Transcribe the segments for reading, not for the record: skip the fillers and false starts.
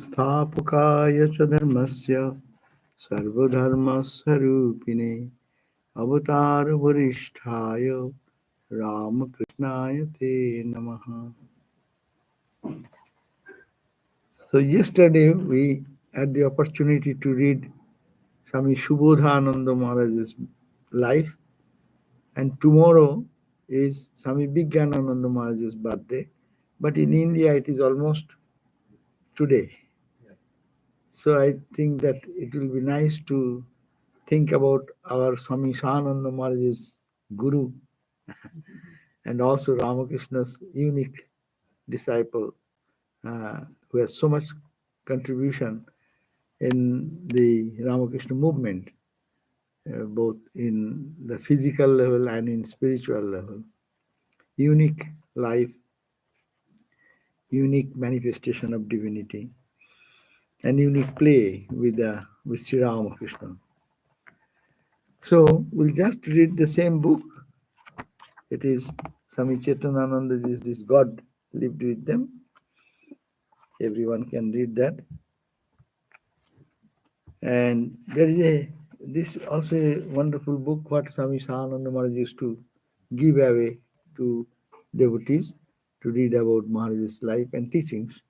संस्थापकाय च धर्मस्य सर्वधर्मस्वरूपिणे अवतार वरिष्ठाय रामकृष्णाय ते नमः. So yesterday we had the opportunity to read Swami Subodhananda Maharaj's life, and tomorrow is Swami Vijnananda Maharaj's birthday, but in India it is almost today. So I think that it will be nice to think about our Swami Sananda Maharaj's Guru and also Ramakrishna's unique disciple who has so much contribution in the Ramakrishna movement, both in the physical level and in spiritual level. Unique life, unique manifestation of divinity, and unique play with Sri Ramakrishna. So we'll just read the same book. It is Swami Chetanananda is this God lived with them. Everyone can read that. And there is this also a wonderful book what Swami Sahananda Maharaj used to give away to devotees to read about Maharaj's life and teachings.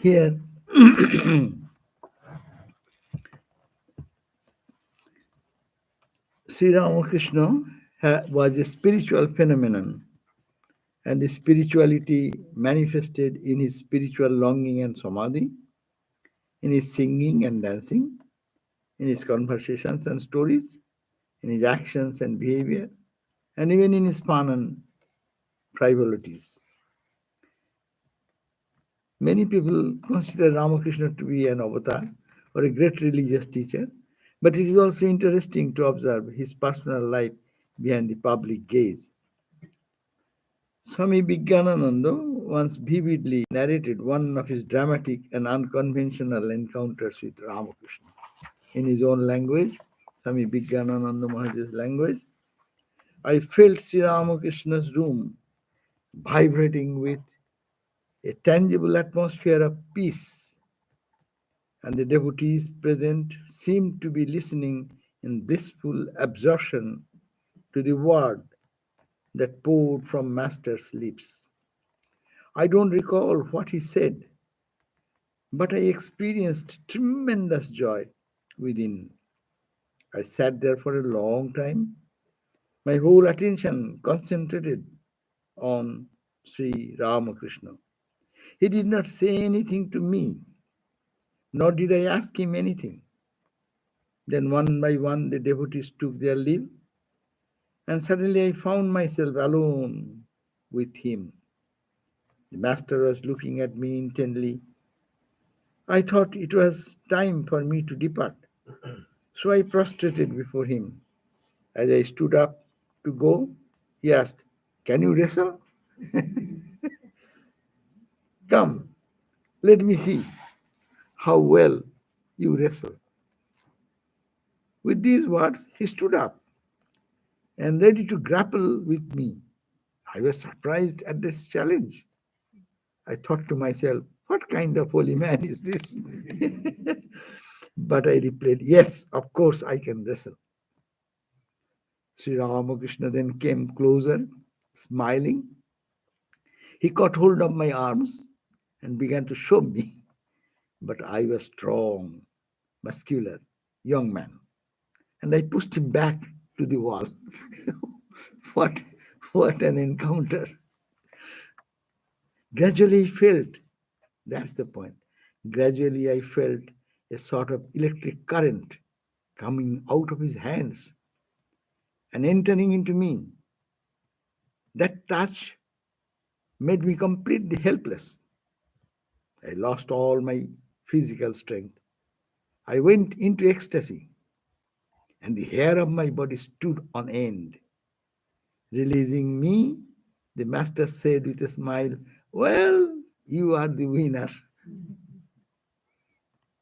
Here, Sri Ramakrishna was a spiritual phenomenon, and the spirituality manifested in his spiritual longing and samadhi, in his singing and dancing, in his conversations and stories, in his actions and behavior, and even in his fun and frivolities. Many people consider Ramakrishna to be an avatar or a great religious teacher, but it is also interesting to observe his personal life behind the public gaze. Swami Vijnananda once vividly narrated one of his dramatic and unconventional encounters with Ramakrishna. In his own language, Swami Vijnananda Maharaj's language, I felt Sri Ramakrishna's room vibrating with a tangible atmosphere of peace, and the devotees present seemed to be listening in blissful absorption to the word that poured from Master's lips. I don't recall what he said, but I experienced tremendous joy within. I sat there for a long time, my whole attention concentrated on Sri Ramakrishna. He did not say anything to me, nor did I ask him anything. Then one by one the devotees took their leave, and suddenly I found myself alone with him. The master was looking at me intently. I thought it was time for me to depart, so I prostrated before him. As I stood up to go, he asked, "Can you wrestle? Come, let me see how well you wrestle." With these words, he stood up and ready to grapple with me. I was surprised at this challenge. I thought to myself, what kind of holy man is this? But I replied, yes, of course I can wrestle. Sri Ramakrishna then came closer, smiling. He caught hold of my arms and began to show me. But I was strong, muscular, young man, and I pushed him back to the wall. what, what an encounter. Gradually, I felt, that's the point. Gradually, I felt a sort of electric current coming out of his hands and entering into me. That touch made me completely helpless. I lost all my physical strength. I went into ecstasy, and the hair of my body stood on end. Releasing me, the master said with a smile, "Well, you are the winner."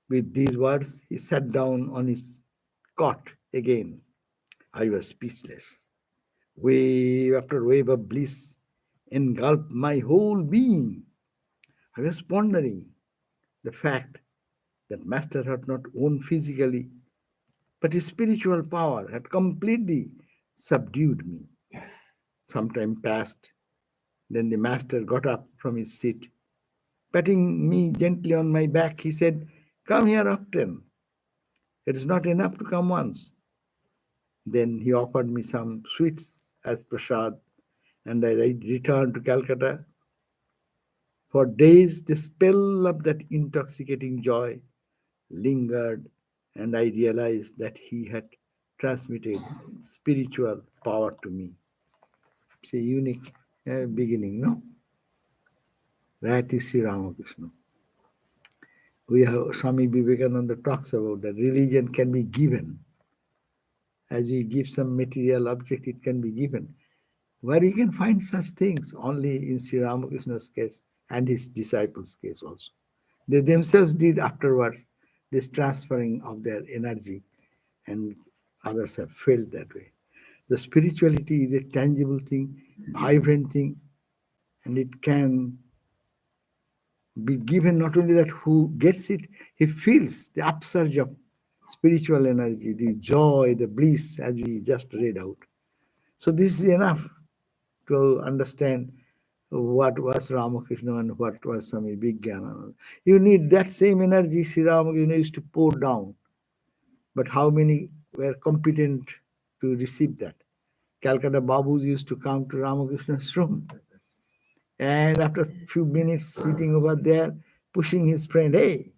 With these words, he sat down on his cot again. I was speechless. Wave after wave of bliss engulfed my whole being. I was pondering the fact that Master had not won physically, but his spiritual power had completely subdued me. Some time passed. Then the Master got up from his seat. Patting me gently on my back, he said, "Come here often. It is not enough to come once." Then he offered me some sweets as prasad, and I returned to Calcutta. For days, the spell of that intoxicating joy lingered, and I realized that he had transmitted spiritual power to me. It's a unique beginning, no? That is Sri Ramakrishna. We have Swami Vivekananda talks about that religion can be given. As we give some material object, it can be given. Where you can find such things only in Sri Ramakrishna's case and his disciples' case also. They themselves did afterwards this transferring of their energy, and others have felt that way. The spirituality is a tangible thing, vibrant thing, and it can be given. Not only that, who gets it, he feels the upsurge of spiritual energy, the joy, the bliss, as we just read out. So this is enough to understand what was Ramakrishna and what was Swami Vijnananda. You need that same energy Sri Ramakrishna used to pour down. But how many were competent to receive that? Calcutta Babus used to come to Ramakrishna's room, and after a few minutes sitting over there, pushing his friend, "Hey,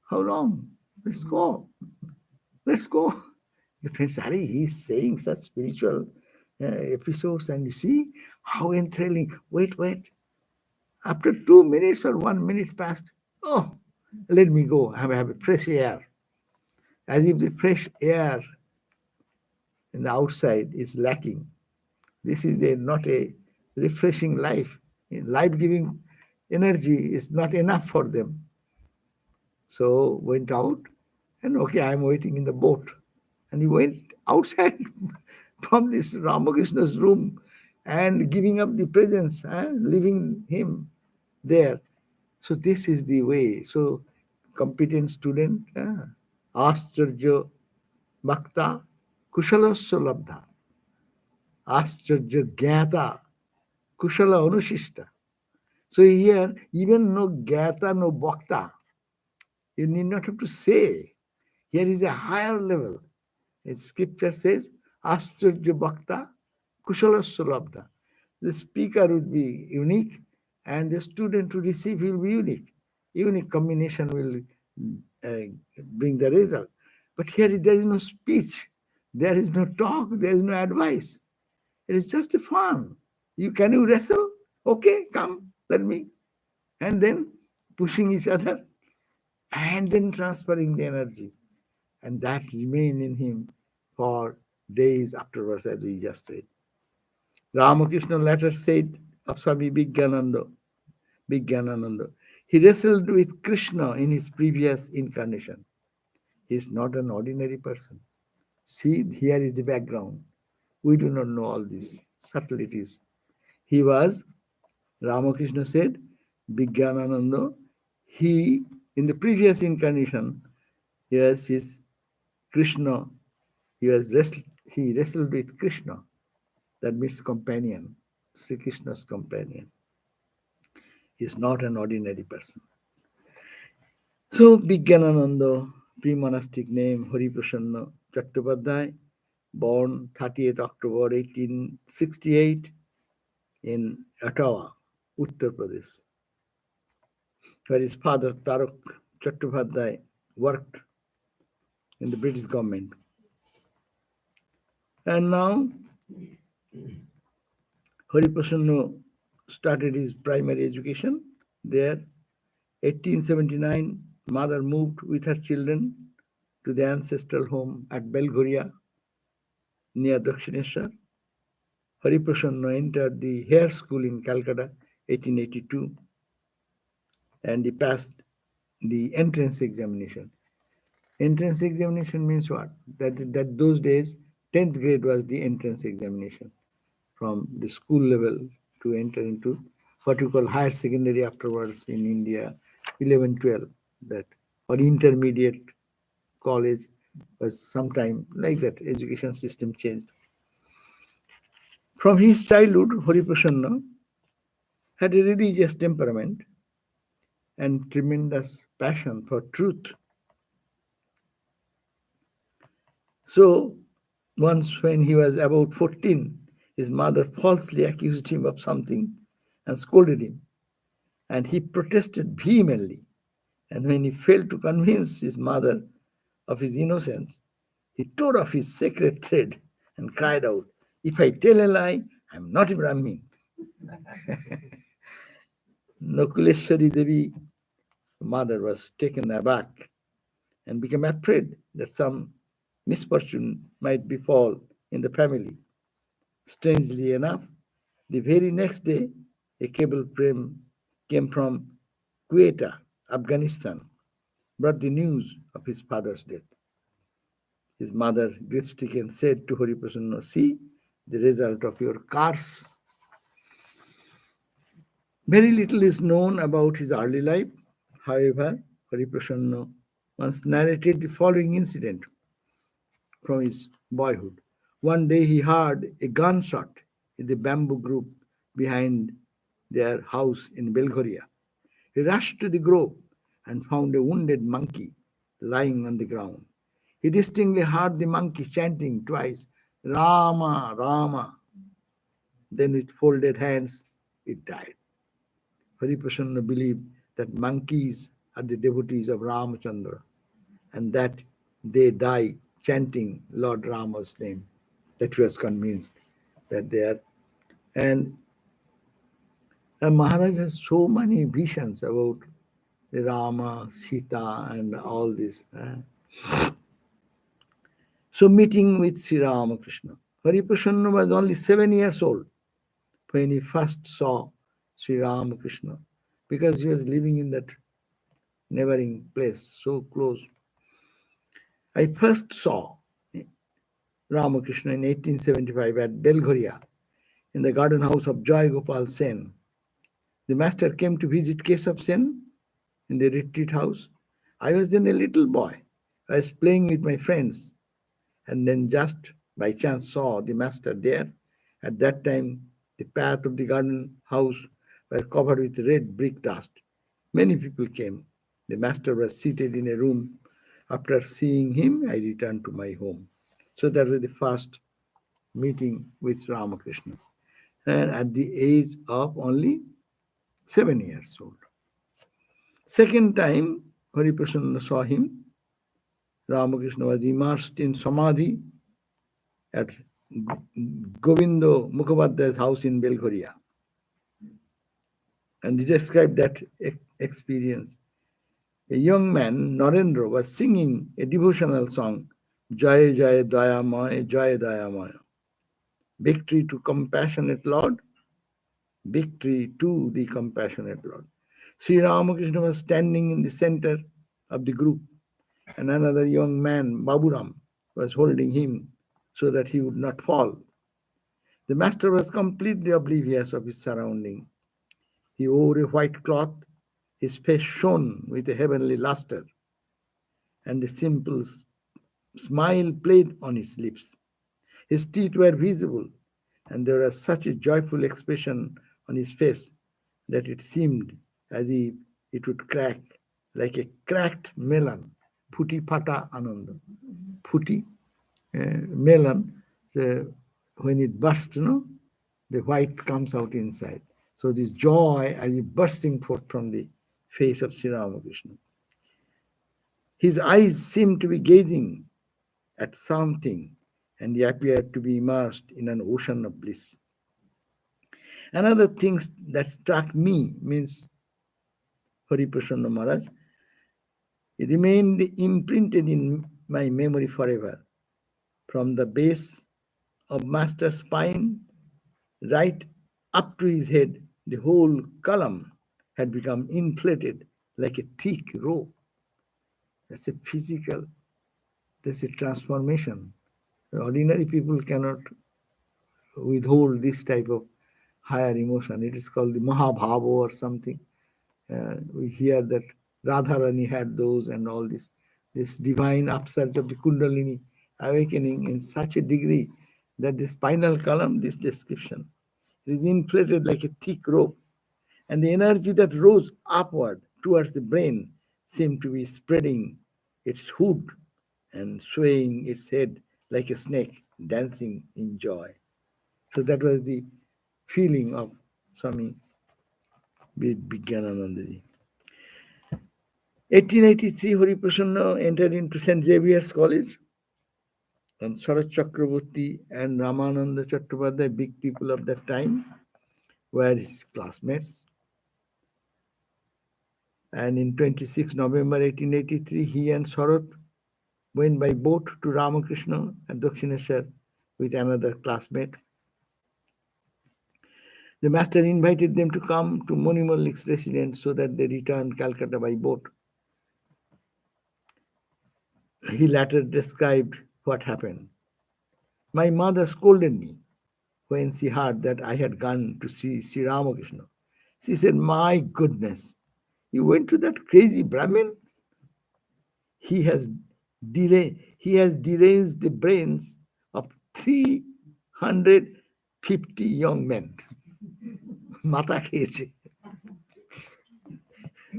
how long? Let's go. Let's go." The friend said, "He's saying such spiritual episodes, and you see how enthralling. Wait, wait. After 2 minutes or 1 minute passed, oh, let me go. Have a fresh air." As if the fresh air in the outside is lacking. This is not a refreshing life. Life giving energy is not enough for them. So went out and okay, I'm waiting in the boat. And he went outside from this Ramakrishna's room and giving up the presence, leaving him there. So this is the way. So competent student, Ascharya Bhakta Kushalasya Labdha. Ascharya Gyata Kushala Anushishta. So here, even no Gyata, no Bhakta, you need not have to say. Here is a higher level. As scripture says, Ascharya Bhakta Kushalasya Labdha. The speaker would be unique and the student to receive will be unique. Unique combination will bring the result. But here there is no speech, there is no talk, there is no advice. It is just a fun. Can you wrestle? Okay, come, let me. And then pushing each other and then transferring the energy. And that remained in him for days afterwards, as we just read. Ramakrishna later said of Swami Vijnananda, he wrestled with Krishna in his previous incarnation. He is not an ordinary person. See, here is the background. We do not know all these subtleties. He was, Ramakrishna said, Vijnananda, he, in the previous incarnation, he was his Krishna, he wrestled with Krishna. That means companion, Sri Krishna's companion. He is not an ordinary person. So, Vijnananda, pre-monastic name, Hari Prasanna Chattopadhyay, born 30th October 1868 in Ottawa, Uttar Pradesh, where his father Tarak Chattopadhyay worked in the British government. And now Hari Prasanna started his primary education there. 1879, mother moved with her children to the ancestral home at Belghoria near Dakshineshwar. Hari Prasanna entered the Hare School in Calcutta, 1882, and he passed the entrance examination. Entrance examination means what? That those days, 10th grade was the entrance examination from the school level to enter into what you call higher secondary afterwards in India, 11, 12, that, or intermediate college was sometime like that. Education system changed. From his childhood, Hariprasanna had a religious temperament and tremendous passion for truth. So, once when he was about 14, his mother falsely accused him of something and scolded him, and he protested vehemently. And when he failed to convince his mother of his innocence, he tore off his sacred thread and cried out, "If I tell a lie, I'm not a Brahmin." Nakuleshwari Devi, mother, was taken aback and became afraid that some misfortune might befall in the family. Strangely enough, the very next day, a came from Quetta, Afghanistan, brought the news of his father's death. His mother, grief-stricken, said to Hariprasanna, "See the result of your curse." Very little is known about his early life. However, Hariprasanna once narrated the following incident from his boyhood. One day he heard a gunshot in the bamboo group behind their house in Belghoria. He rushed to the grove and found a wounded monkey lying on the ground. He distinctly heard the monkey chanting twice, "Rama, Rama." Then with folded hands, it died. Hariprasanna believed that monkeys are the devotees of Ramachandra and that they die chanting Lord Rama's name. That he was convinced that they are. And Maharaj has so many visions about the Rama, Sita, and all this. So meeting with Sri Ramakrishna. Hariprasanna was only 7 years old when he first saw Sri Ramakrishna, because he was living in that neighboring place, so close. I first saw Ramakrishna in 1875 at Belghoria in the garden house of Joy Gopal Sen. The master came to visit Keshav Sen in the retreat house. I was then a little boy. I was playing with my friends and then just by chance saw the master there. At that time, the path of the garden house were covered with red brick dust. Many people came. The master was seated in a room. After seeing him, I returned to my home. So that was the first meeting with Ramakrishna. And at the age of only 7 years old. Second time, Hariprasanna saw him. Ramakrishna was immersed in Samadhi at Govindo Mukhopadhyay's house in Belghoria. And he described that experience. A young man, Narendra, was singing a devotional song, Jaya Jaya Dayamaya, Jaya Dayamaya. Victory to compassionate Lord, victory to the compassionate Lord. Sri Ramakrishna was standing in the center of the group, and another young man, Baburam, was holding him so that he would not fall. The master was completely oblivious of his surrounding. He wore a white cloth, his face shone with a heavenly luster, and a simple smile played on his lips. His teeth were visible, and there was such a joyful expression on his face that it seemed as if it would crack like a cracked melon. Phuti phata ananda. Phuti, melon, when it bursts, the white comes out inside. So this joy as if bursting forth from the face of Sri Ramakrishna. His eyes seemed to be gazing at something, and he appeared to be immersed in an ocean of bliss. Another thing that struck me means Hariprasanna Maharaj, it remained imprinted in my memory forever. From the base of Master's spine right up to his head, the whole column had become inflated like a thick rope. That's a physical, that's a transformation. Ordinary people cannot withhold this type of higher emotion. It is called the Mahabhava or something. We hear that Radharani had those and all this divine upsurge of the Kundalini awakening in such a degree that the spinal column, this description, is inflated like a thick rope, and the energy that rose upward towards the brain seemed to be spreading its hood and swaying its head like a snake dancing in joy. So that was the feeling of Swami Vijnanananda. 1883, Hari Prasanna entered into St. Xavier's College, and Sarat Chakraborty and Ramananda Chattopadhyay, big people of that time, were his classmates. And in 26 November 1883, he and Sarat went by boat to Ramakrishna at Dakshineshwar with another classmate. The master invited them to come to Moni Mallik's residence so that they returned Calcutta by boat. He later described what happened. My mother scolded me when she heard that I had gone to see Sri Ramakrishna. She said, "My goodness, you went to that crazy Brahmin? He has deranged the brains of 350 young men." Mata খেয়েছে.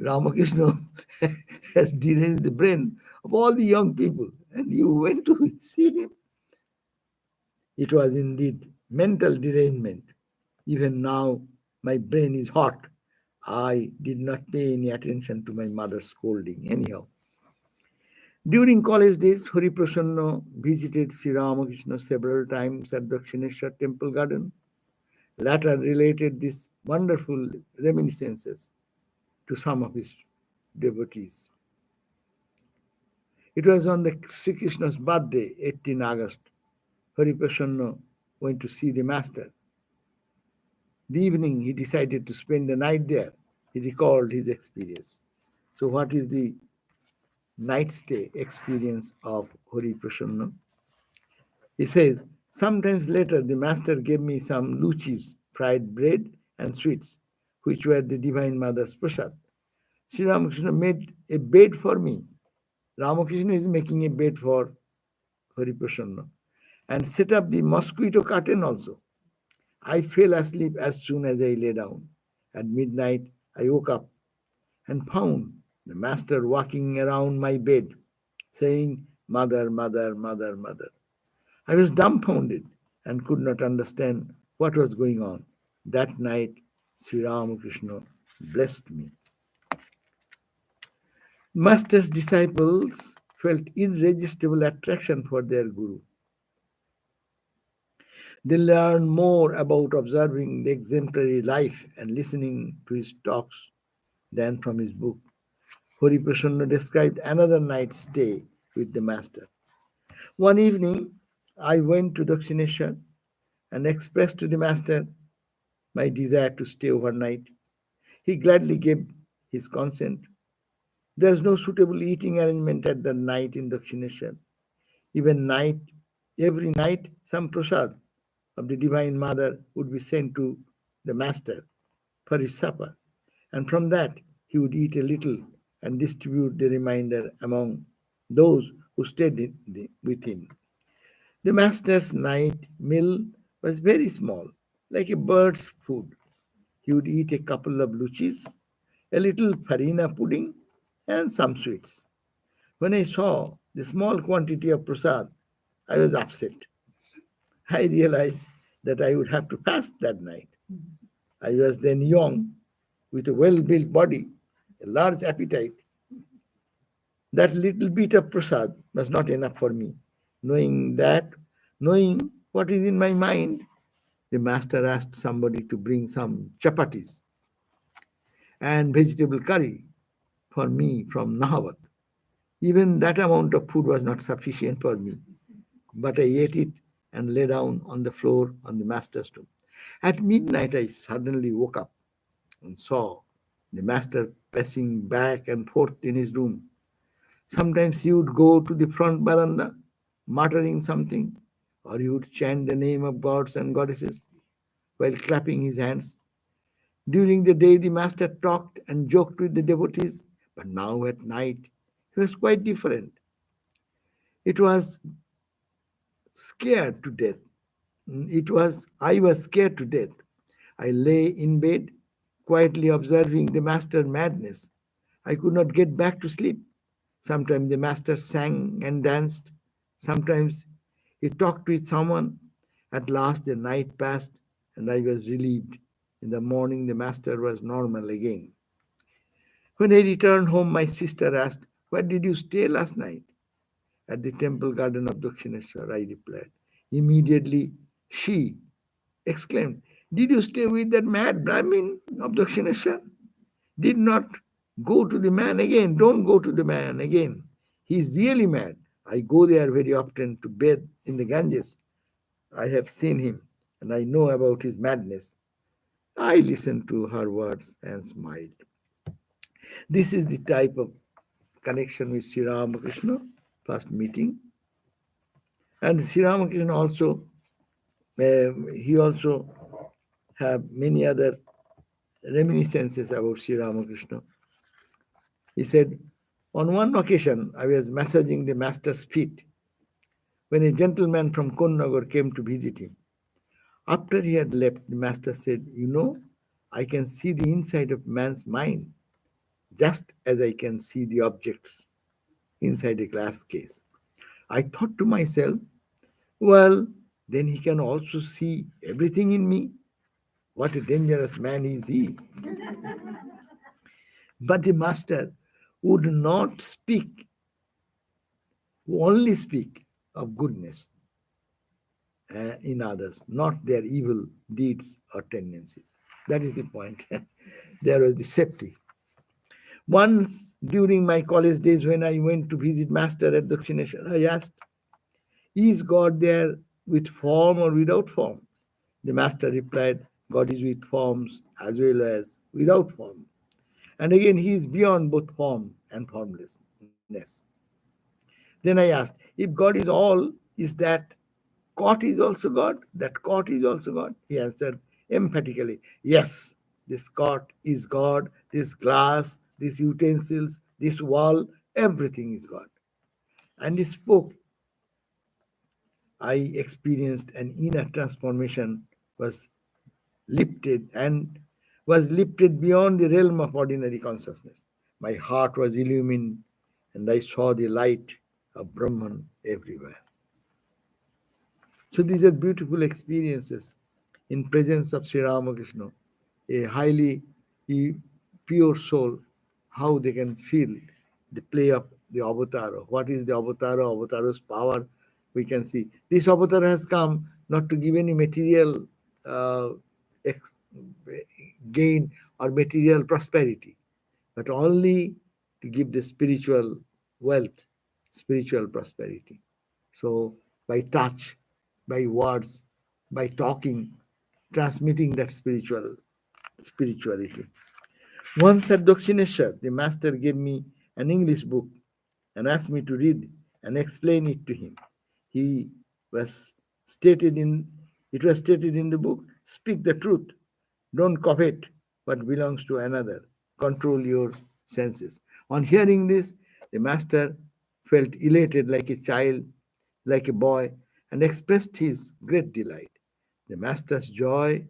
Ramakrishna has deranged the brain of all the young people, and you went to see him. It was indeed mental derangement. Even now, my brain is hot. I did not pay any attention to my mother's scolding. Anyhow, during college days, Hari Prasanna visited Sri Ramakrishna several times at Dakshineshwar temple garden. Later related these wonderful reminiscences to some of his devotees. It was on the Sri Krishna's birthday, 18 August. Hari Prasanna went to see the master. The evening, he decided to spend the night there. He recalled his experience. So, what is the night stay experience of Hari Prasanna? He says, sometimes later the master gave me some luchis, fried bread and sweets, which were the Divine Mother's prasad. Sri Ramakrishna made a bed for me. Ramakrishna is making a bed for Hari Prasanna and set up the mosquito curtain also. I fell asleep as soon as I lay down. At midnight, I woke up and found the master walking around my bed, saying, "Mother, mother, mother, mother." I was dumbfounded and could not understand what was going on. That night, Sri Ramakrishna blessed me. Master's disciples felt irresistible attraction for their guru. They learned more about observing the exemplary life and listening to his talks than from his book. Hari Prasanna described another night's stay with the master. One evening, I went to Dakshineshwar and expressed to the master my desire to stay overnight. He gladly gave his consent. There is no suitable eating arrangement at the night in Dakshineshwar. Every night, some prasad of the Divine Mother would be sent to the master for his supper, and from that he would eat a little and distribute the remainder among those who stayed with him. The master's night meal was very small, like a bird's food. He would eat a couple of luchis, a little farina pudding, and some sweets. When I saw the small quantity of prasad, I was upset. I realized that I would have to fast that night. I was then young, with a well built body, a large appetite. That little bit of prasad was not enough for me. Knowing what is in my mind, the master asked somebody to bring some chapatis and vegetable curry for me from Nahavat. Even that amount of food was not sufficient for me, but I ate it and lay down on the floor on the master's tomb. At midnight, I suddenly woke up and saw the master pacing back and forth in his room. Sometimes he would go to the front veranda, muttering something, or he would chant the name of gods and goddesses. while clapping his hands. During the day, the master talked and joked with the devotees, but now at night, he was quite different. It was scared to death. I was scared to death. I lay in bed, quietly observing the master's madness. I could not get back to sleep. Sometimes the master sang and danced. Sometimes he talked with someone. At last the night passed and I was relieved. In the morning the master was normal again. When I returned home, my sister asked, "Where did you stay last night?" "At the temple garden of Dakshineshwar," I replied. Immediately she exclaimed, "Did you stay with that mad Brahmin of Dakshineshwar? Did not go to the man again. Don't go to the man again. He is really mad. I go there very often to bathe in the Ganges. I have seen him and I know about his madness." I listened to her words and smiled. This is the type of connection with Sri Ramakrishna, first meeting. And Sri Ramakrishna also, he also have many other reminiscences about Sri Ramakrishna. He said, on one occasion, I was massaging the master's feet when a gentleman from Konnagar came to visit him. After he had left, the master said, "You know, I can see the inside of man's mind just as I can see the objects inside a glass case." I thought to myself, well, then he can also see everything in me. What a dangerous man is he. But the master would not speak, only speak of goodness in others, not their evil deeds or tendencies. That is the point. There was the safety. Once during my college days, when I went to visit Master at Dakshineshwar, I asked, "Is God there with form or without form?" The Master replied, "God is with forms as well as without form. And again, He is beyond both form and formlessness." Then I asked, "If God is all, is that cot is also God? That cot is also God?" He answered emphatically, "Yes, this cot is God, this glass, these utensils, this wall, everything is God." And he spoke. I experienced an inner transformation, was lifted and was lifted beyond the realm of ordinary consciousness. My heart was illumined and I saw the light of Brahman everywhere. So these are beautiful experiences in presence of Sri Ramakrishna, a highly pure soul, how they can feel the play of the avatar. What is the avatar? Avatar's power, we can see. This avatar has come not to give any material uh, ex- gain or material prosperity, but only to give the spiritual wealth, spiritual prosperity. So by touch, by words, by talking, transmitting that spirituality. Once at Dakshineshwar, the master gave me an English book and asked me to read and explain it to him. He was stated in it was stated in the book, "Speak the truth, don't covet what belongs to another, control your senses." On hearing this, the master felt elated like a child, like a boy, and expressed his great delight. The master's joy,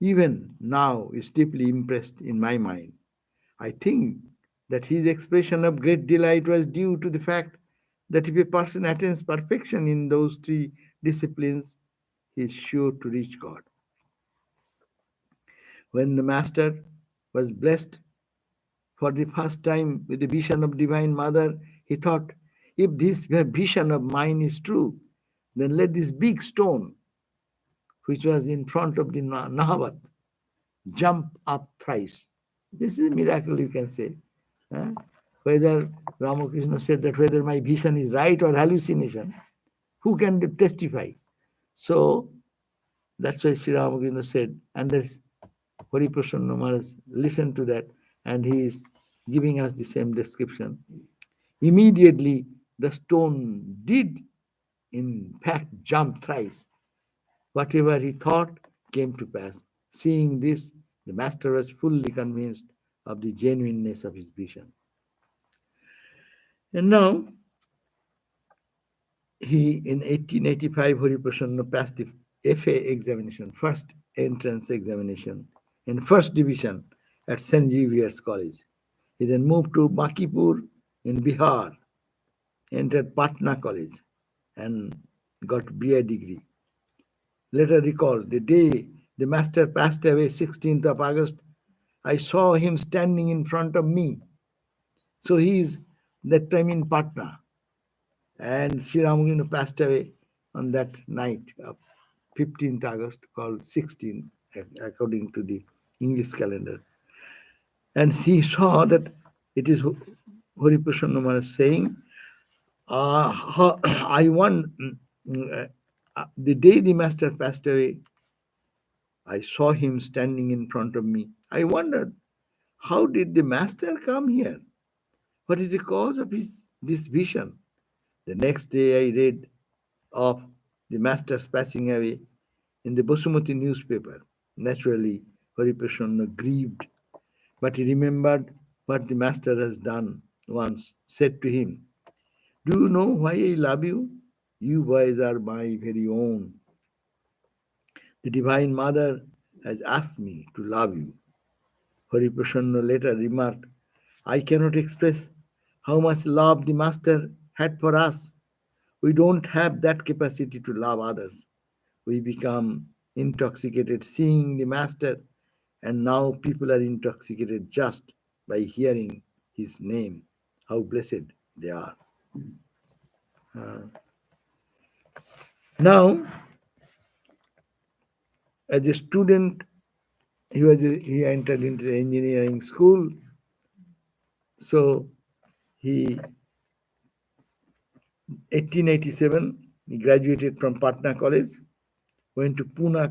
even now, is deeply impressed in my mind. I think that his expression of great delight was due to the fact that if a person attains perfection in those three disciplines, he is sure to reach God. When the master was blessed for the first time with the vision of Divine Mother, he thought, if this vision of mine is true, then let this big stone, which was in front of the Nahavat, jump up thrice. This is a miracle, you can say. Huh? Whether Ramakrishna said that whether my vision is right or hallucination, who can testify? So that's why Sri Ramakrishna said, and there's Hari Prasanna Maharaj listened to that, and he is giving us the same description. Immediately, the stone did, in fact, jump thrice. Whatever he thought came to pass. Seeing this, the master was fully convinced of the genuineness of his vision. And now, he in 1885, Hari Prasanna passed the FA examination, first entrance examination, in first division at St. Xavier's College. He then moved to Bakipur in Bihar, entered Patna College, and got BA degree. Later recalled, the day the master passed away, 16th of August, I saw him standing in front of me. So he is that time in Patna. And Sri Ramakrishna passed away on that night of 15th August, called 16th, according to the English calendar. And he saw that it is Hari Prasanna Maharaj saying, I want, the day the master passed away, I saw him standing in front of me. I wondered, how did the master come here? What is the cause of this vision? The next day I read of the master's passing away in the Basumati newspaper. Naturally, Hari Prasanna grieved, but he remembered what the master has done once, said to him, do you know why I love you? You boys are my very own. The Divine Mother has asked me to love you. Hari Prasanna later remarked, I cannot express how much love the Master had for us. We don't have that capacity to love others. We become intoxicated seeing the Master, and now people are intoxicated just by hearing his name. How blessed they are. Now, as a student, he entered into the engineering school. So he 1887 he graduated from Patna College, went to Pune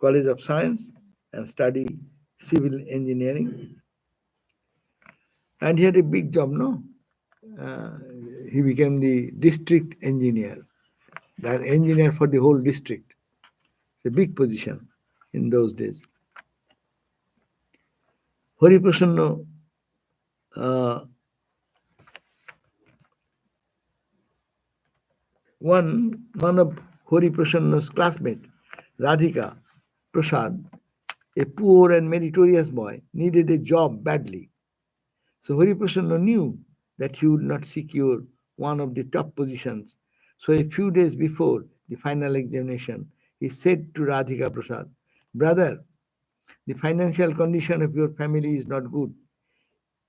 College of Science and studied civil engineering. And he had a big job, no? He became the district engineer, that engineer for the whole district. A big position in those days. Hari Prasanna one of Hari Prasanna's classmate, Radhika Prasad, a poor and meritorious boy, needed a job badly. So Hari Prasanna knew that he would not secure one of the top positions. So a few days before the final examination, he said to Radhika Prasad, brother, the financial condition of your family is not good.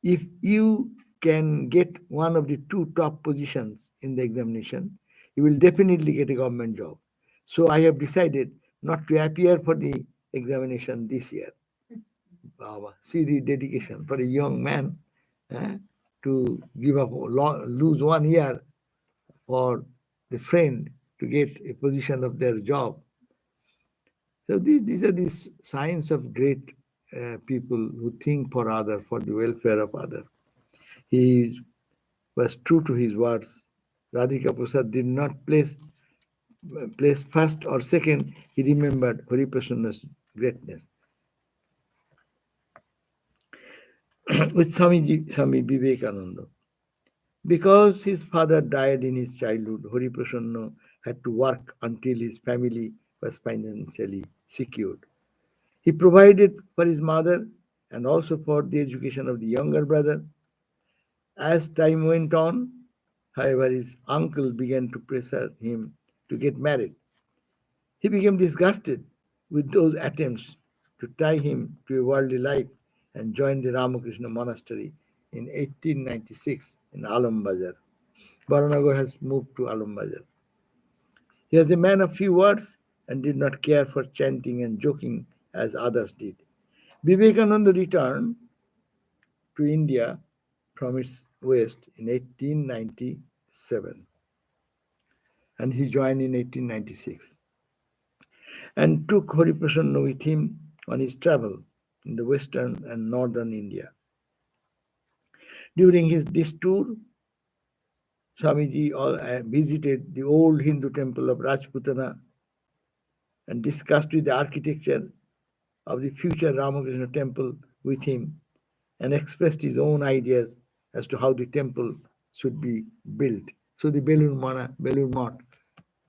If you can get one of the two top positions in the examination, you will definitely get a government job. So I have decided not to appear for the examination this year. See the dedication for a young man to give up, lose 1 year for the friend to get a position of their job. So these are the signs of great people who think for other, for the welfare of other. He was true to his words. Radhika Prasad did not place first or second. He remembered Hari Prasanna's greatness. With Swami Vivekananda. Because his father died in his childhood, Hari Prasanna had to work until his family was financially secured. He provided for his mother and also for the education of the younger brother. As time went on, however, his uncle began to pressure him to get married. He became disgusted with those attempts to tie him to a worldly life and joined the Ramakrishna monastery in 1896 in Alam Bazar. Baranagar has moved to Alam Bazar. He was a man of few words and did not care for chanting and joking as others did. Vivekananda returned to India from its west in 1897 and he joined in 1896 and took Hari Prasanna with him on his travel in the western and northern India. During this tour, Swamiji visited the old Hindu temple of Rajputana and discussed with the architecture of the future Ramakrishna temple with him, and expressed his own ideas as to how the temple should be built. So the Belur Math,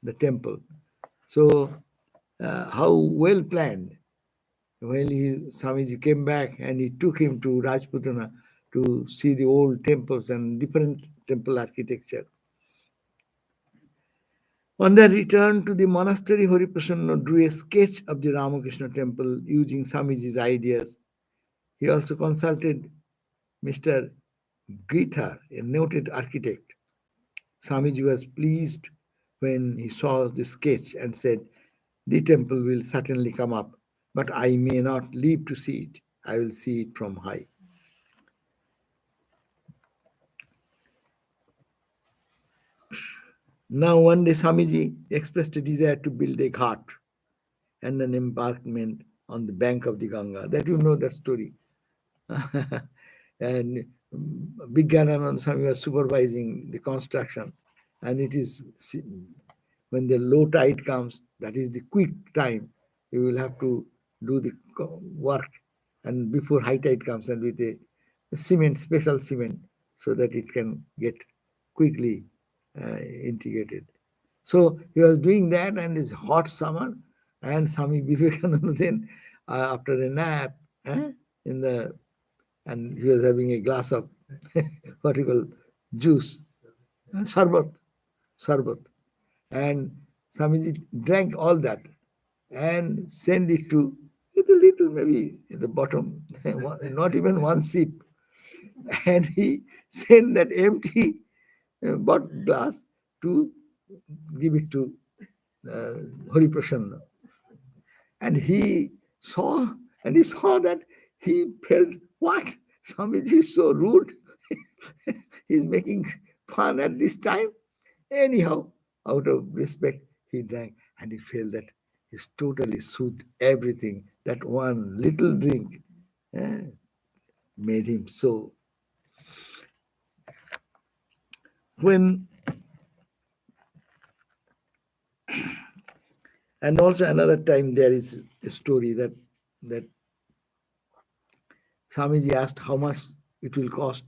the temple. So how well planned. When Swamiji came back and he took him to Rajputana to see the old temples and different temple architecture. On their return to the monastery, Hariprasanna drew a sketch of the Ramakrishna temple using Swamiji's ideas. He also consulted Mr. Grithar, a noted architect. Swamiji was pleased when he saw the sketch and said, "The temple will certainly come up, but I may not live to see it. I will see it from high." Now, one day, Swamiji expressed a desire to build a ghat and an embankment on the bank of the Ganga. That you know that story. And Bigyananand Swami was supervising the construction, and it is when the low tide comes, that is the quick time. You will have to do the work, and before high tide comes, and with a cement, special cement, so that it can get quickly integrated. So he was doing that, and it's hot summer, and Swami Vivekananda then, after a nap, in the and he was having a glass of what you call juice, sarbat. And Swamiji drank all that and sent it to with a little, maybe at the bottom, not even one sip. And he sent that empty glass to give it to Hari Prasanna. And he saw that he felt, what? Swamiji is so rude. He's making fun at this time. Anyhow, out of respect, he drank, and he felt that he's totally soothed everything. That one little drink made him so. And also another time there is a story that Swamiji asked how much it will cost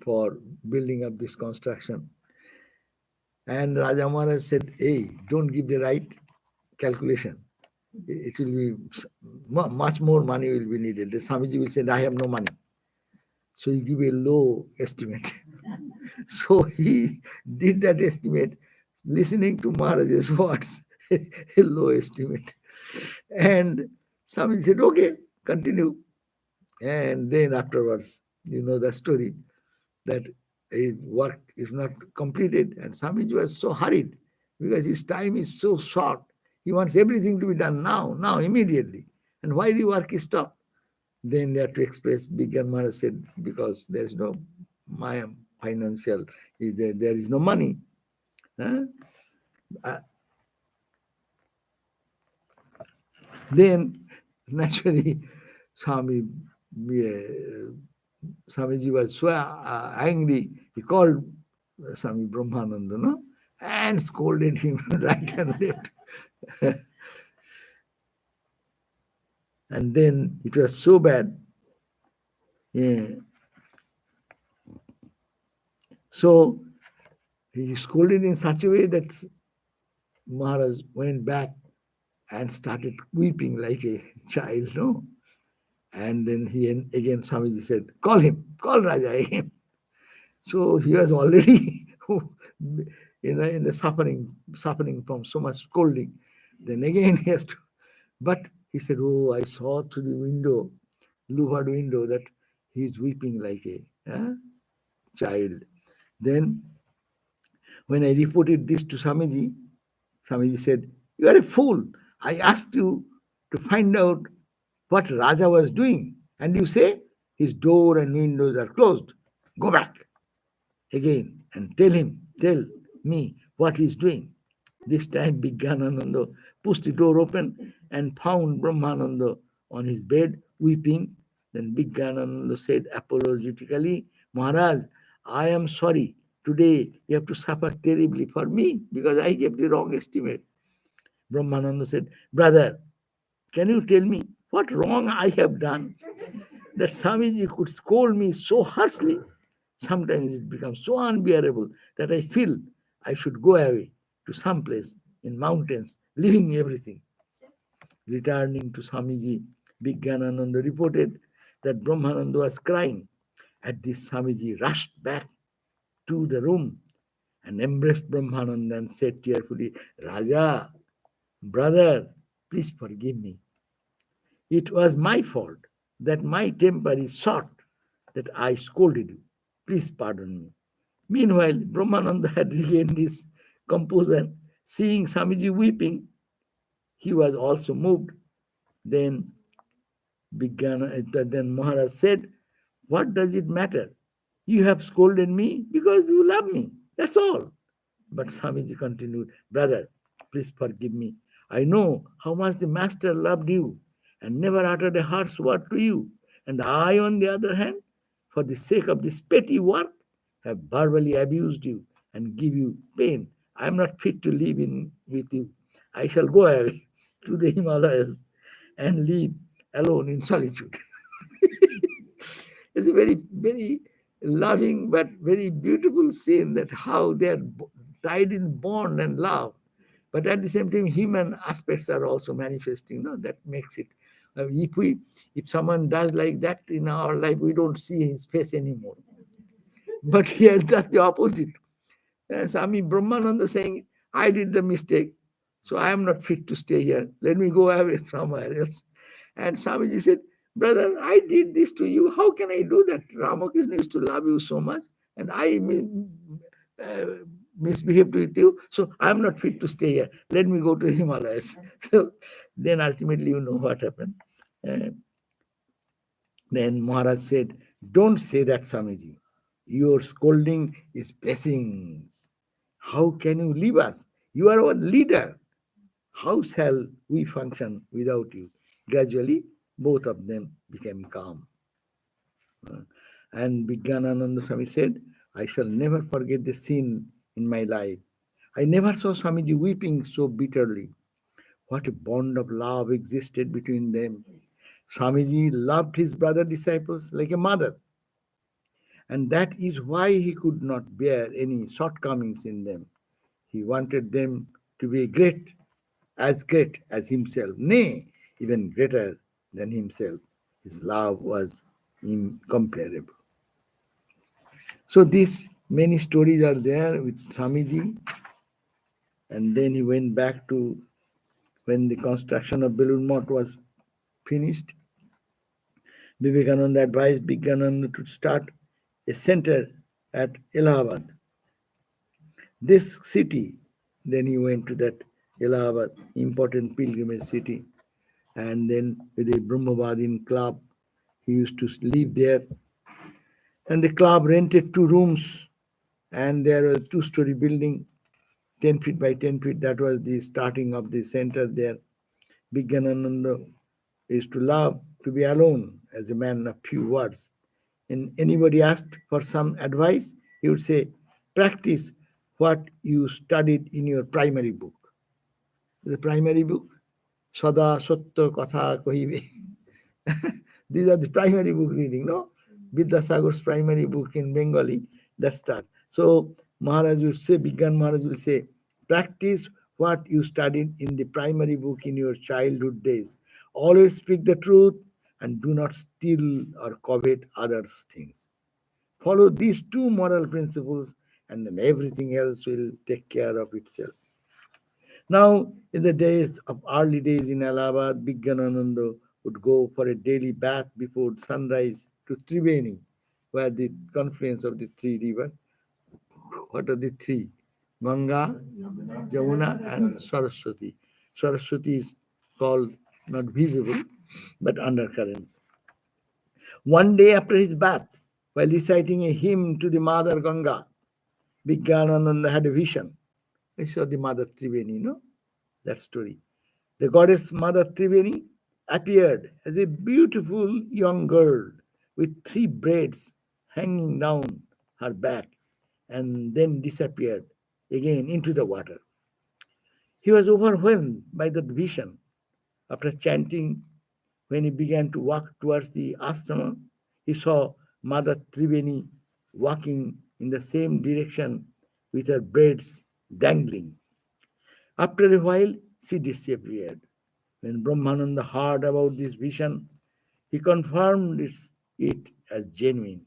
for building up this construction. And Raja Maharaj said, "Hey, don't give the right calculation. It will be much more money will be needed." The Swamiji will say, "I have no money." So you give a low estimate. So he did that estimate, listening to Maharaj's words, a low estimate. And Swamiji said, "Okay, continue." And then afterwards, you know the story, that his work is not completed, and Swamiji was so hurried because his time is so short. He wants everything to be done now, immediately. And why the work is stopped? Then they have to express. Bigyan Maharaj said, because there is no financial, there is no money. Huh? Then naturally, Swami Swamiji was so angry, he called Swami Brahmananda, no? And scolded him right and left. And then it was so bad. Yeah. So he scolded in such a way that Maharaj went back and started weeping like a child, no? And then again Swamiji said, call Raja again. So he was already in the suffering from so much scolding. Then again he has to, but he said, "Oh, I saw through the window, louvered window, that he is weeping like a child." Then when I reported this to Swamiji, Swamiji said, "You are a fool. I asked you to find out what Raja was doing, and you say his door and windows are closed. Go back again and tell me what he's doing." This time Bigyanananda pushed the door open and found Brahmananda on his bed weeping. Then Bigyanananda said apologetically, "Maharaj, I am sorry. Today you have to suffer terribly for me because I gave the wrong estimate." Brahmananda said, "Brother, can you tell me what wrong I have done that Swamiji could scold me so harshly? Sometimes it becomes so unbearable that I feel I should go away to some place in mountains, leaving everything." Returning to Swamiji, Bigyanananda reported that Brahmananda was crying. At this, Swamiji rushed back to the room and embraced Brahmananda and said tearfully, "Raja, brother, please forgive me. It was my fault that my temper is short, that I scolded you. Please pardon me." Meanwhile, Brahmananda had regained his composure. Seeing Swamiji weeping, he was also moved. Then then Maharaj said, "What does it matter? You have scolded me because you love me. That's all." But Swamiji continued, "Brother, please forgive me. I know how much the master loved you and never uttered a harsh word to you. And I, on the other hand, for the sake of this petty work, have verbally abused you and give you pain. I am not fit to live in with you. I shall go away to the Himalayas and live alone in solitude." It's a very, very loving but very beautiful scene that how they are tied in bond and love. But at the same time, human aspects are also manifesting. No, that makes it. If someone does like that in our life, we don't see his face anymore. But here, just the opposite. Swami Brahmananda saying, "I did the mistake, so I am not fit to stay here. Let me go away somewhere else." And Swamiji said, "Brother, I did this to you. How can I do that? Ramakrishna used to love you so much, and I misbehaved with you, so I am not fit to stay here. Let me go to Himalayas." So then ultimately, you know what happened. Uh, then Maharaj said, "Don't say that, Swamiji. Your scolding is blessings. How can you leave us? You are our leader. How shall we function without you?" Gradually, both of them became calm. And Bigyanananda Swami said, "I shall never forget the scene in my life. I never saw Swamiji weeping so bitterly. What a bond of love existed between them. Swamiji loved his brother disciples like a mother, and that is why he could not bear any shortcomings in them. He wanted them to be great as himself, nay, even greater than himself. His love was incomparable. So these many stories are there with Swamiji, and then he went back to when the construction of Belur Math was finished. Vivekananda advised Bigyananda to start a center at Allahabad. This city, then he went to that Allahabad, important pilgrimage city, and then with a Brahmavadin club, he used to live there. And the club rented 2 rooms, and there was a 2-story building, 10 feet by 10 feet. That was the starting of the center there. Bigyanananda used to love to be alone as a man of few words. And anybody asked for some advice, he would say, "Practice what you studied in your primary book." The primary book, Sada Satya Katha Kahibe. These are the primary book reading, no? Vidyasagar's primary book in Bengali, that start. So Maharaj will say, Bigyan Maharaj will say, "Practice what you studied in the primary book in your childhood days. Always speak the truth and do not steal or covet others' things. Follow these 2 moral principles, and then everything else will take care of itself." Now, in the days of early days in Allahabad, Bigyanananda would go for a daily bath before sunrise to Triveni, where the confluence of the 3 rivers. What are the 3? Ganga, Yamuna, and Saraswati. Saraswati is called not visible, but undercurrent. One day after his bath, while reciting a hymn to the Mother Ganga, Bigyanananda had a vision. He saw the Mother Triveni, no? That story. The goddess Mother Triveni appeared as a beautiful young girl with 3 braids hanging down her back and then disappeared again into the water. He was overwhelmed by that vision. After chanting, when he began to walk towards the ashrama, he saw Mother Triveni walking in the same direction with her braids dangling. After a while, she disappeared. When Brahmananda heard about this vision, he confirmed it as genuine.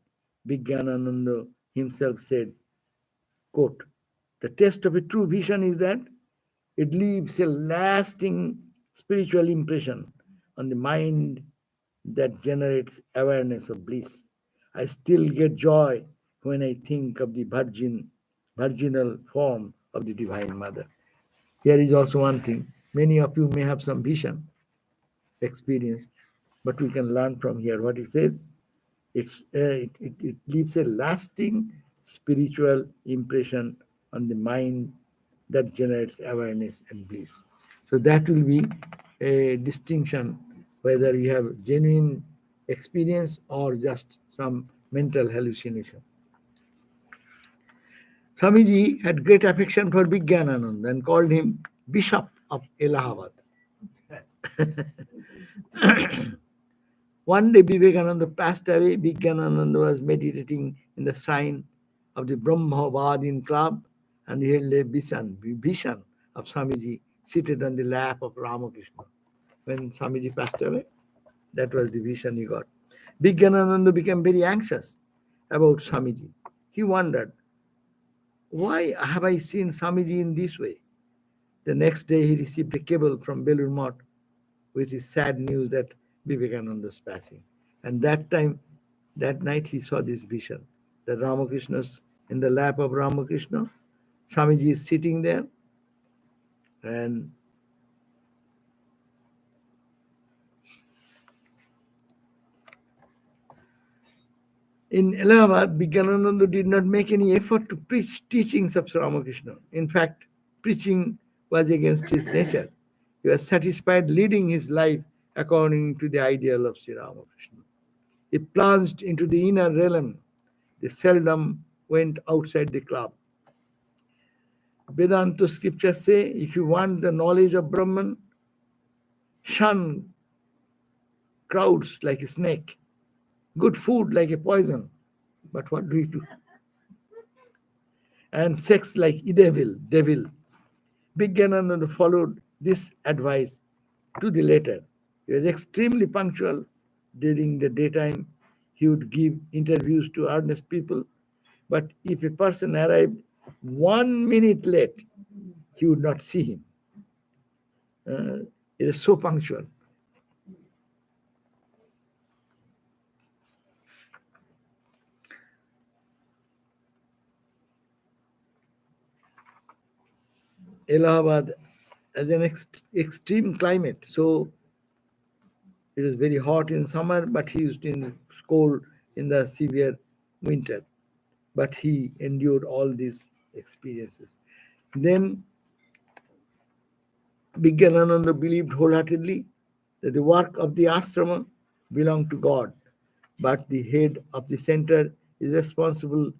Vijnanananda himself said, quote, "The test of a true vision is that it leaves a lasting spiritual impression on the mind that generates awareness of bliss. I still get joy when I think of the virginal form of the Divine Mother." Here is also one thing. Many of you may have some vision experience, but we can learn from here what it says. It leaves a lasting spiritual impression on the mind that generates awareness and bliss. So that will be a distinction whether you have genuine experience or just some mental hallucination. Swamiji had great affection for Vijnanananda and called him Bishop of Allahabad. One day Vivekananda passed away. Vijnanananda was meditating in the shrine of the Brahmavadin club and he held a vision of Swamiji seated on the lap of Ramakrishna. When Swamiji passed away, that was the vision he got. Vijnanananda became very anxious about Swamiji. He wondered, why have I seen Swamiji in this way? The next day he received a cable from Belur Math with his sad news that Vivekananda is passing. And that night he saw this vision, that Ramakrishna's in the lap of Ramakrishna. Swamiji is sitting there and in Allahabad, Vijnanananda did not make any effort to preach teachings of Sri Ramakrishna. In fact, preaching was against his nature. He was satisfied leading his life according to the ideal of Sri Ramakrishna. He plunged into the inner realm. They seldom went outside the club. Vedanta scriptures say, if you want the knowledge of Brahman, shun crowds like a snake, good food like a poison. But what do we do? And sex like a devil. Vijnananda followed this advice to the letter. He was extremely punctual. During the daytime, he would give interviews to earnest people. But if a person arrived 1 minute late, he would not see him. He is so punctual. Allahabad has an extreme climate, so it is very hot in summer, but he used to cold in the severe winter. But he endured all these experiences. Then Vijnananda believed wholeheartedly that the work of the ashrama belonged to God, but the head of the center is responsible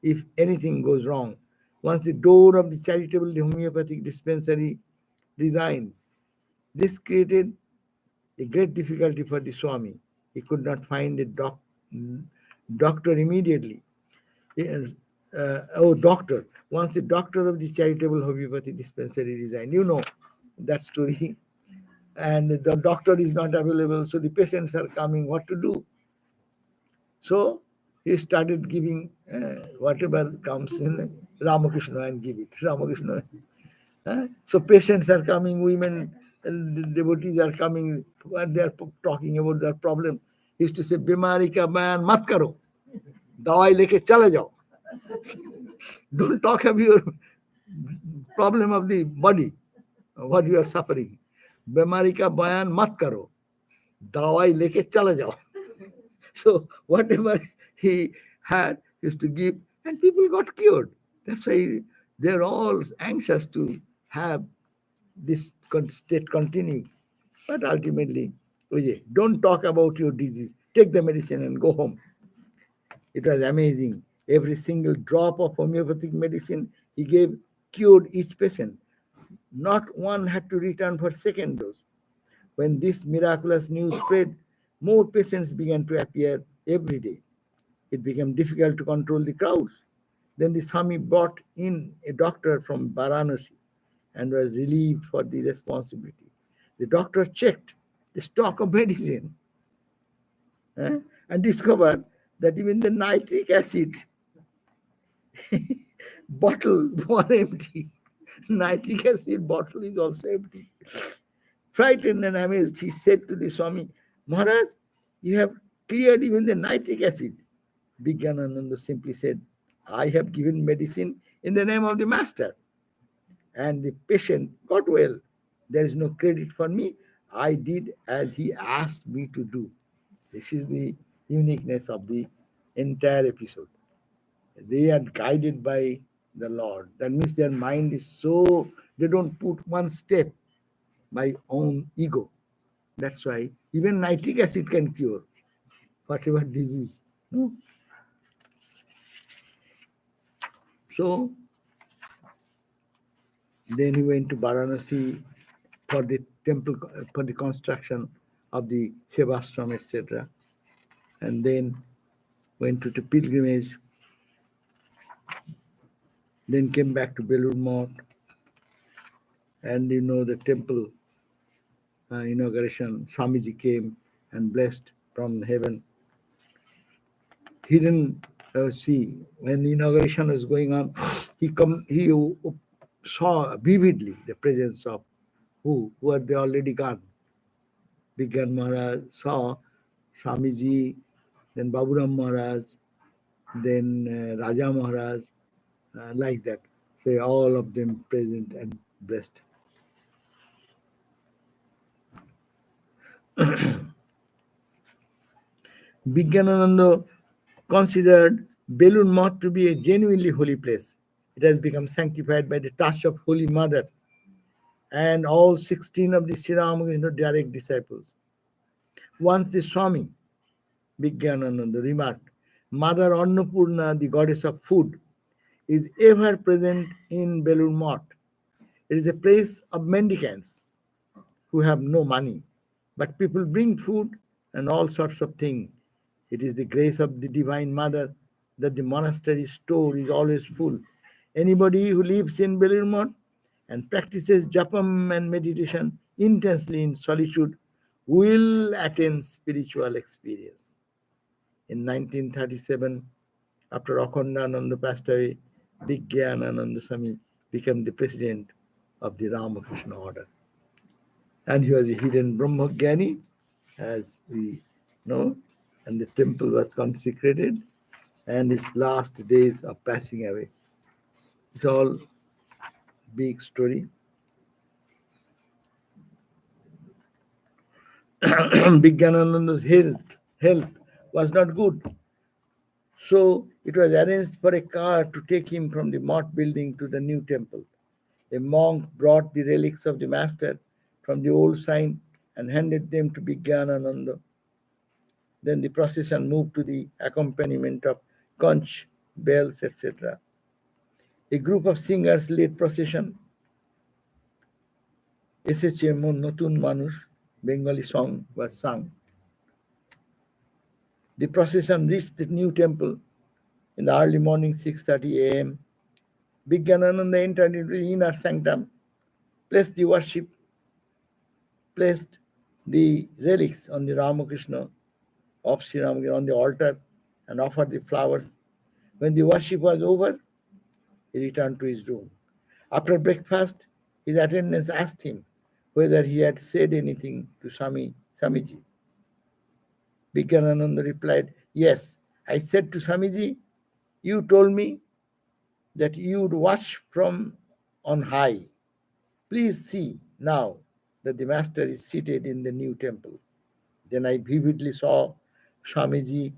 if anything goes wrong. Once the door of the charitable homeopathic dispensary resigned, this created a great difficulty for the Swami. He could not find a doctor immediately. Doctor. Once the doctor of the charitable homeopathy dispensary resigned, you know that story. And the doctor is not available, so the patients are coming. What to do? So he started giving whatever comes in Ramakrishna and give it. Ramakrishna. So patients are coming, women, devotees are coming, they are talking about their problem. He used to say, "Bimari ka bayan mat karo, dawai leke chale jao." Don't talk about your problem of the body, what you are suffering. "Bimari ka bayan mat karo, dawai leke chale jao." So whatever he had is to give, and people got cured. That's why they're all anxious to have this state continue. But ultimately, don't talk about your disease. Take the medicine and go home. It was amazing. Every single drop of homeopathic medicine he gave cured each patient. Not one had to return for second dose. When this miraculous news spread, more patients began to appear every day. It became difficult to control the crowds. Then the Swami brought in a doctor from Varanasi and was relieved for the responsibility. The doctor checked the stock of medicine, and discovered that even the nitric acid bottle was empty. Nitric acid bottle is also empty. Frightened and amazed, he said to the Swami, Maharaj, you have cleared even the nitric acid. Bigyanananda simply said, I have given medicine in the name of the master, and the patient got well. There is no credit for me. I did as he asked me to do. This is the uniqueness of the entire episode. They are guided by the Lord. That means their mind is so, they don't put one step by own ego. That's why even nitric acid can cure whatever disease. No? So then he went to Varanasi for the temple, for the construction of the Sevastram, etc. And then went to the pilgrimage, then came back to Belur Math, and the temple inauguration, Swamiji came and blessed from heaven. He didn't see when the inauguration was going on. He saw vividly the presence of who were they already gone. Bigyan Maharaj saw Swamiji, then Baburam Maharaj, then Raja Maharaj, like that. So all of them present and blessed. Bigyanananda considered Belur Math to be a genuinely holy place. It has become sanctified by the touch of Holy Mother and all 16 of the Sri Ramakrishna direct disciples. Once the Swami, Bigyanananda, remarked, Mother Annapurna, the goddess of food, is ever present in Belur Math. It is a place of mendicants who have no money, but people bring food and all sorts of things. It is the grace of the Divine Mother that the monastery store is always full. Anybody who lives in Belur Math and practices japam and meditation intensely in solitude will attain spiritual experience. In 1937, after Akhandananda passed away, Bigyanananda Swami became the president of the Ramakrishna order. And he was a hidden Brahmagyani, as we know, and the temple was consecrated, and his last days of passing away. It's all big story. Bigyanananda's health was not good. So it was arranged for a car to take him from the Math building to the new temple. A monk brought the relics of the master from the old shrine and handed them to Bigyanananda. Then the procession moved to the accompaniment of conch, bells, etc. A group of singers led procession. এসেছে মন নতুন মানুষ, Bengali song was sung. The procession reached the new temple in the early morning, 6:30 a.m. Bigyanananda entered into the inner sanctum, placed the relics on the Ramakrishna of Sri Ramakrishna on the altar and offered the flowers. When the worship was over, he returned to his room. After breakfast, his attendants asked him whether he had said anything to Swamiji. Bigyanananda replied, Yes, I said to Swamiji, you told me that you would watch from on high. Please see now that the master is seated in the new temple. Then I vividly saw Swamiji,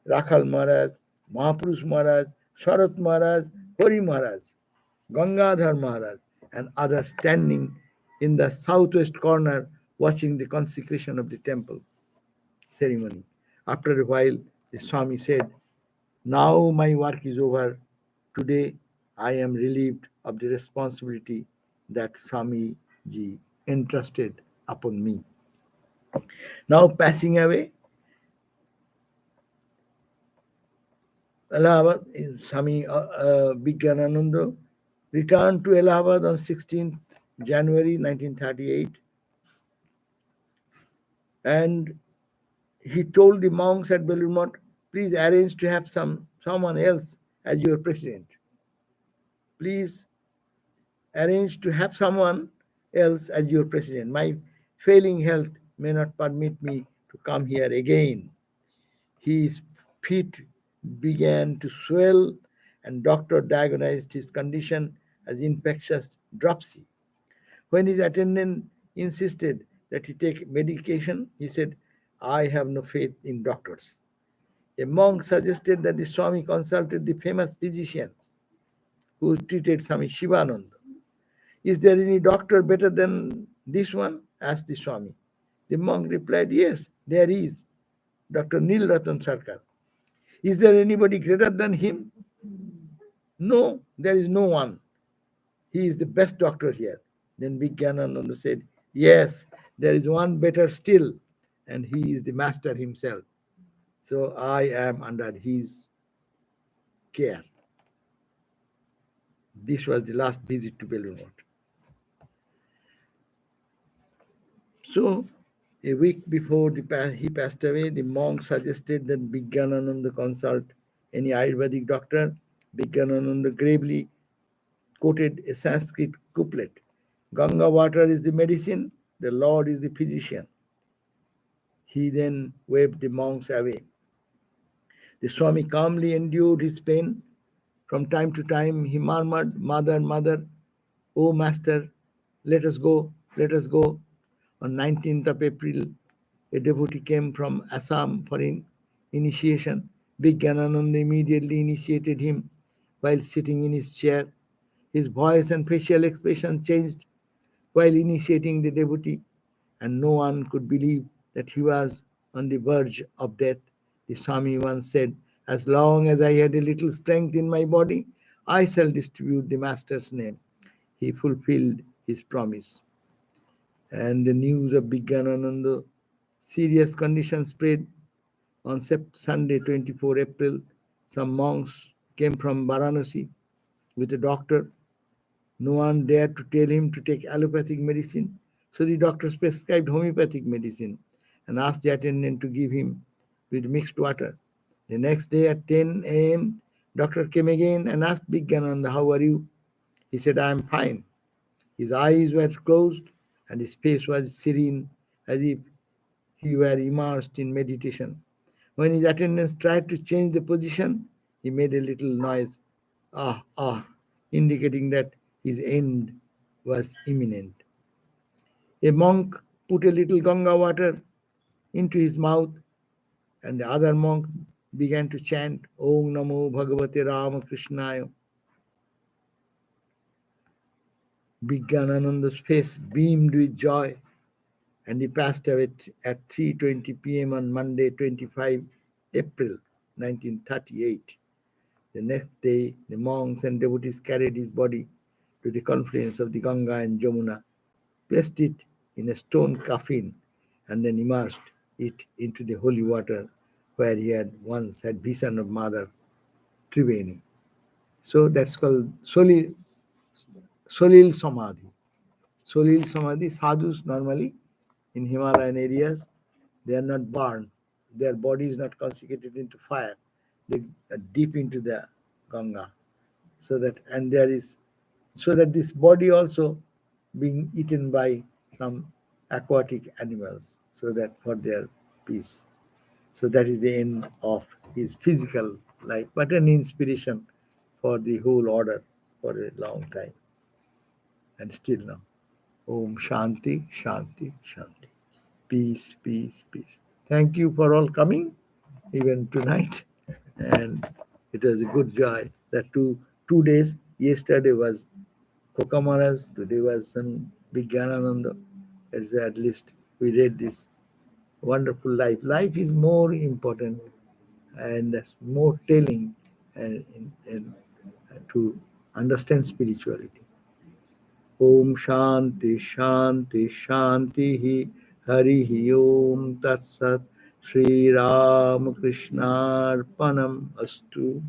Rakhal Maharaj, Mahapurush Maharaj, Sharat Maharaj, Hari Maharaj, Gangadhar Maharaj, and others standing in the southwest corner watching the consecration of the temple ceremony. After a while, the Swami said, Now my work is over. Today I am relieved of the responsibility that Swami ji entrusted upon me. Now passing away, Allahabad, Swami Bigyanananda returned to Allahabad on 16th January 1938, and he told the monks at Belur, please arrange to have someone else as your president. Please arrange to have someone else as your president. My failing health may not permit me to come here again. His feet began to swell, and doctor diagnosed his condition as infectious dropsy. When his attendant insisted that he take medication, he said, I have no faith in doctors. A monk suggested that the Swami consulted the famous physician who treated Swami Shivananda. Is there any doctor better than this one? Asked the Swami. The monk replied, yes, there is, Dr. Nil Ratan Sarkar. Is there anybody greater than him? No, there is no one. He is the best doctor here. Then Bigyanananda said, yes, there is one better still, and he is the master himself. So I am under his care. This was the last visit to Belur Math. So a week before he passed away, the monk suggested that Bigyanananda consult any Ayurvedic doctor. Bigyanananda gravely quoted a Sanskrit couplet, Ganga water is the medicine, the Lord is the physician. He then waved the monks away. The Swami calmly endured his pain. From time to time, he murmured, Mother, Mother, O Master, let us go, let us go. On 19th of April, a devotee came from Assam for initiation. Bigyanananda immediately initiated him while sitting in his chair. His voice and facial expression changed while initiating the devotee, and no one could believe that he was on the verge of death. The Swami once said, as long as I had a little strength in my body, I shall distribute the Master's name. He fulfilled his promise. And the news of Bigyanananda's serious condition spread. On Sunday, 24 April, some monks came from Varanasi with a doctor. No one dared to tell him to take allopathic medicine, so the doctors prescribed homeopathic medicine and asked the attendant to give him with mixed water. The next day at 10 a.m., doctor came again and asked Bigyanananda, how are you? He said, I am fine. His eyes were closed and his face was serene, as if he were immersed in meditation. When his attendants tried to change the position, he made a little noise, ah, ah, indicating that his end was imminent. A monk put a little Ganga water into his mouth, and the other monk began to chant, Om Namo Bhagavate Rama Krishnaya. Bigyanananda's face beamed with joy, and he passed away at 3:20 p.m. on Monday, 25 April 1938. The next day, the monks and devotees carried his body to the confluence of the Ganga and Jamuna, placed it in a stone coffin, and then immersed it into the holy water where he had once had vision of Mother Triveni. So that's called Solil Samadhi. Solil Samadhi, sadhus normally in Himalayan areas, they are not burned. Their body is not consecrated into fire. They are deep into the Ganga. So that this body also being eaten by some aquatic animals, so that for their peace. So that is the end of his physical life, but an inspiration for the whole order for a long time, and still now. Om Shanti, Shanti, Shanti. Peace, peace, peace. Thank you for all coming, even tonight. And it was a good joy that two days. Yesterday was Kokamaras, today was some Bigyanananda. It's at least we read this wonderful life. Life is more important and that's more telling and to understand spirituality. Om Shanti Shanti Shanti Hari Om Tat Sat Shri Ram Krishna Arpanam Astu.